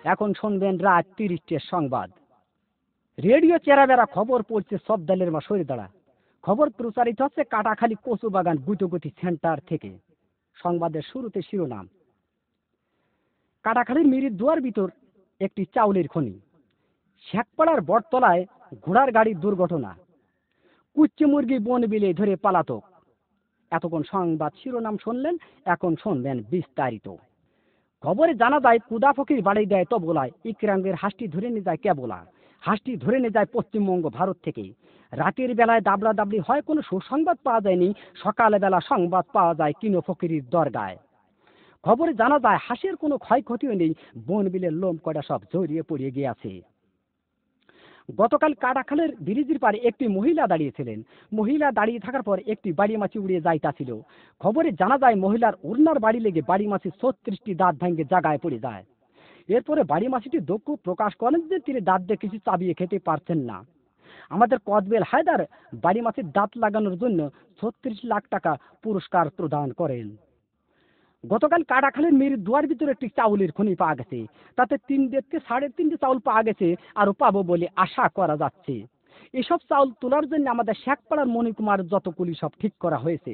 এখন শুনবেন রাত ৩০টার সংবাদ। রেডিও চেরাবেড়া খবর পড়ছে সব দলের মা সরে দাঁড়া। খবর প্রচারিত হচ্ছে কাটাখালী কচুবাগান গুটোগুটি সেন্টার থেকে। সংবাদের শুরুতে শিরোনাম, কাটাখালীর মিরির দুয়ার ভিতর একটি চাউলের খনি, শেখপাড়ার বটতলায় ঘোড়ার গাড়ির দুর্ঘটনা, কুচ্চি মুরগি বন বিলে ধরে পালাতক। এতক্ষণ সংবাদ শিরোনাম শুনলেন, এখন শুনবেন বিস্তারিত। খবরে জানা যায় কুদা ফকির বাড়ি দেয় তবলায়, ইকরাঙ্গের হাঁসটি ধরে নিয়ে যায় কেবলা। হাঁসটি ধরে নিয়ে যায় পশ্চিমবঙ্গ ভারত থেকে। রাতের বেলায় দাবলা দাবলি হয়, কোনো সুসংবাদ পাওয়া যায়নি। সকালবেলা সংবাদ পাওয়া যায় কিনো ফকিরির দরগায়। খবরে জানা যায় হাঁসের কোনো ক্ষয়ক্ষতিও নেই, বন বিলের লোম কটা সব জড়িয়ে পড়িয়ে গিয়েছে। গতকাল কাটাখালের ব্রিজের পারে একটি মহিলা দাঁড়িয়েছিলেন। মহিলা দাঁড়িয়ে থাকার পর একটি বাড়ি মাছি উড়িয়ে যাইতাছিল। খবরে জানা যায় মহিলার ওড়নার বাড়ি লেগে বাড়ি মাছি ৩৬টি দাঁত ভেঙে জায়গায় পড়ে যায়। এরপরে বাড়ি মাছিটি দুঃখ প্রকাশ করেন যে তিনি দাঁত দিয়ে কিছু চাবিয়ে খেতে পারছেন না। আমাদের কদবেল হায়দার বাড়ি মাছির দাঁত লাগানোর জন্য ৩৬ লাখ টাকা পুরস্কার প্রদান করেন। গতকাল কাটাখালের মেয়ের দুয়ার ভিতরে একটি চাউলের খনি পাওয়া গেছে। তাতে 3.5 চাউল পাওয়া গেছে, আরো পাবো বলে আশা করা যাচ্ছে। এসব চাউল তোলার জন্য আমাদের শেখপাড়ার মণিকুমার যতগুলি সব ঠিক করা হয়েছে।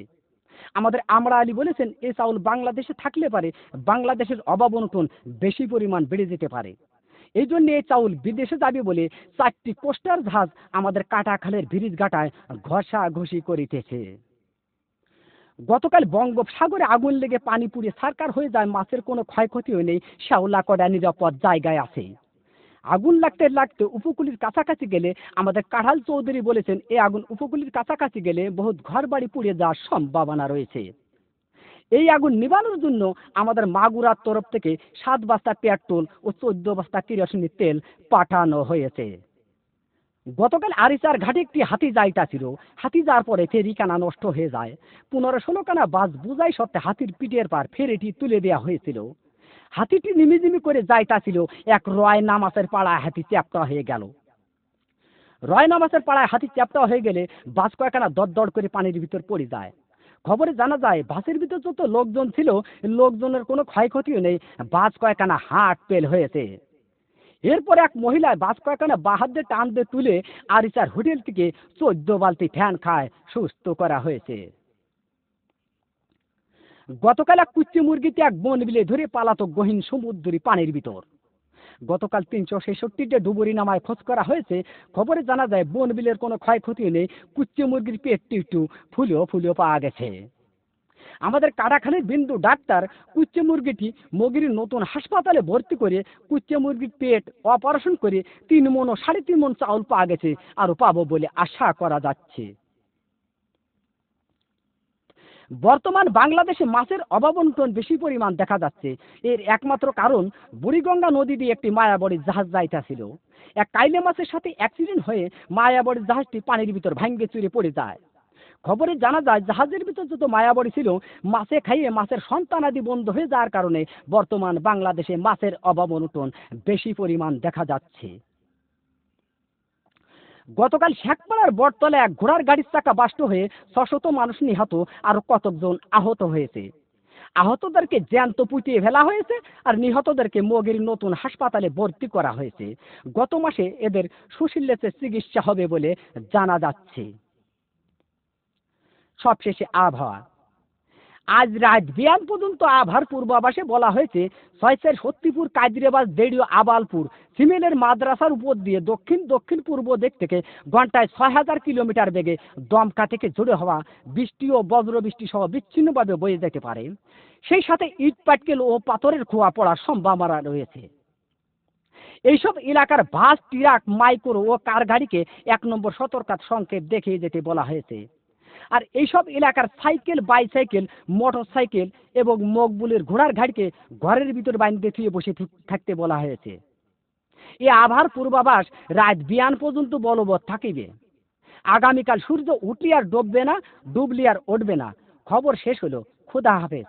আমাদের আমরা আলী বলেছেন, এই চাউল বাংলাদেশে থাকলে পারে বাংলাদেশের অভাব অনটন বেশি পরিমাণ বেড়ে যেতে পারে। এই জন্য এই চাউল বিদেশে যাবে বলে 4টি পোস্টার জাহাজ আমাদের কাটাখালের ব্রিজ ঘাটায় ঘষাঘষি করিতেছে। গতকাল বঙ্গোপসাগরে আগুন লেগে পানি পুড়ে ছারকার হয়ে যায়, মাছের কোনো ক্ষয়ক্ষতিও নেই, শ্যাওলা কড়া নিরাপদ জায়গায় আছে। আগুন লাগতে লাগতে উপকূলের কাছাকাছি গেলে আমাদের কাঁঠাল চৌধুরী বলেছেন, এই আগুন উপকূলের কাছাকাছি গেলে বহুত ঘর বাড়ি পুড়ে যাওয়ার সম্ভাবনা রয়েছে। এই আগুন নিবানোর জন্য আমাদের মাগুরার তরফ থেকে 7 বস্তা পেট্রোল ও 14 বস্তা কেরোসিনের তেল পাঠানো হয়েছে। গতকাল আরিচার ঘাটে একটি হাতি যাইতাছিল। হাতি যাওয়ার পরে ফেরিখানা নষ্ট হয়ে যায়। 15-16 খানা বাস বুঝাই সত্ত্বে হাতির পিঠের পার ফেরিটি তুলে দেওয়া হয়েছিল। হাতিটি নিমিজিমি করে যাইতাছিল, এক রয় নামাজের পাড়ায় হাতি চ্যাপ্টা হয়ে গেল। রয় নামাজের পাড়ায় হাতি চ্যাপ্টা হয়ে গেলে বাস কয়েকখানা দরদর করে পানির ভিতর পড়ে যায়। খবরে জানা যায় বাসের ভিতর যত লোকজন ছিল, লোকজনের কোনো ক্ষয়ক্ষতিও নেই, বাস কয়েকখানা হাট পেল হয়েছে। এরপর এক মহিলা বাস কয়েকখানা বাহার দিয়ে টান দিয়ে তুলে আরিচার হোটেল থেকে 14 বালতি ফ্যান খায় সুস্থ করা হয়েছে। গতকাল এক কুচ্চি মুরগিতে এক বন বিলে ধরে পালাতক গহীন সমুদ্রী পানির ভিতর। গতকাল 366টে ডুবুরি নামায় খোঁজ করা হয়েছে। খবরে জানা যায় বন বিলের কোনো ক্ষয়ক্ষতি নেই, কুচ্চি মুরগির পেটটি একটু ফুলেও ফুলেও পাওয়া গেছে। আমাদের কাটাখালীর বিন্দু ডাক্তার কুচ্চে মুরগিটি মগির নতুন হাসপাতালে ভর্তি করে কুচ্চে মুরগির পেট অপারেশন করে 3 মণ ও 3.5 মণ চাউল পাওয়া গেছে, আরো পাবো বলে আশা করা যাচ্ছে। বর্তমান বাংলাদেশে মাছের অভাব অনটন বেশি পরিমাণ দেখা যাচ্ছে। এর একমাত্র কারণ বুড়িগঙ্গা নদী দিয়ে একটি মায়াবড়ির জাহাজ যাইতেছিল। এক কাইলে মাছের সাথে অ্যাক্সিডেন্ট হয়ে মায়াবড়ির জাহাজটি পানির ভিতর ভাঙ্গে চুরে পড়ে যায়। খবরে জানা যায় জাহাজের ভিতর যত মায়াবড়ি ছিল, মাছে খাইয়ে মাছের সন্তানাদি বন্ধ হয়ে যাওয়ার কারণে বর্তমান বাংলাদেশে মাছের অভাব অনটন বেশি পরিমাণ দেখা যাচ্ছে। গতকাল শেখপাড়ার বটতলায় এক ঘোড়ার গাড়ির চাকা বাস্ট হয়ে 600 মানুষ নিহত, আর কতজন আহত হয়েছে। আহতদেরকে জ্যান্ত পুঁতিয়ে ফেলা হয়েছে, আর নিহতদেরকে মগের নতুন হাসপাতালে ভর্তি করা হয়েছে। গত মাসে এদের সুশীলেতে চিকিৎসা হবে বলে জানা যাচ্ছে। সবশেষে আবহাওয়া। আজ রাত বিয়ান পর্যন্ত আবহাওয়ার পূর্বাভাসে বলা হয়েছে, 6 সত্যিপুর, কাজরিবাজ, দেড়িও, আবালপুর, সিমেলের মাদ্রাসার উপর দিয়ে দক্ষিণ দক্ষিণ পূর্ব দিক থেকে ঘন্টায় 6000 কিলোমিটার বেগে দমকা থেকে জোরে হওয়া বৃষ্টি ও বজ্র বৃষ্টি সহ বিচ্ছিন্নভাবে বয়ে যেতে পারে। সেই সাথে ইট পাটকেল ও পাথরের খোয়া পড়ার সম্ভাবনা রয়েছে। এইসব এলাকার বাস, ট্রাক, মাইক্রো ও কার গাড়িকে 1 নম্বর সতর্কতা সংকেত দেখিয়ে যেতে বলা হয়েছে। আর এইসব এলাকার সাইকেল, বাইসাইকেল, মোটর সাইকেল এবং মকবুলের ঘোড়ার গাড়িকে ঘরের ভিতর বাইন্দে থুয়ে বসে থাকতে বলা হয়েছে। এই আবহাওয়ার পূর্বাভাস রাত বিয়ান পর্যন্ত বলবৎ থাকিবে। আগামীকাল সূর্য উঠলি আর ডুববে না, ডুবলি আর উঠবে না। খবর শেষ হলো। খোদা হাফেজ।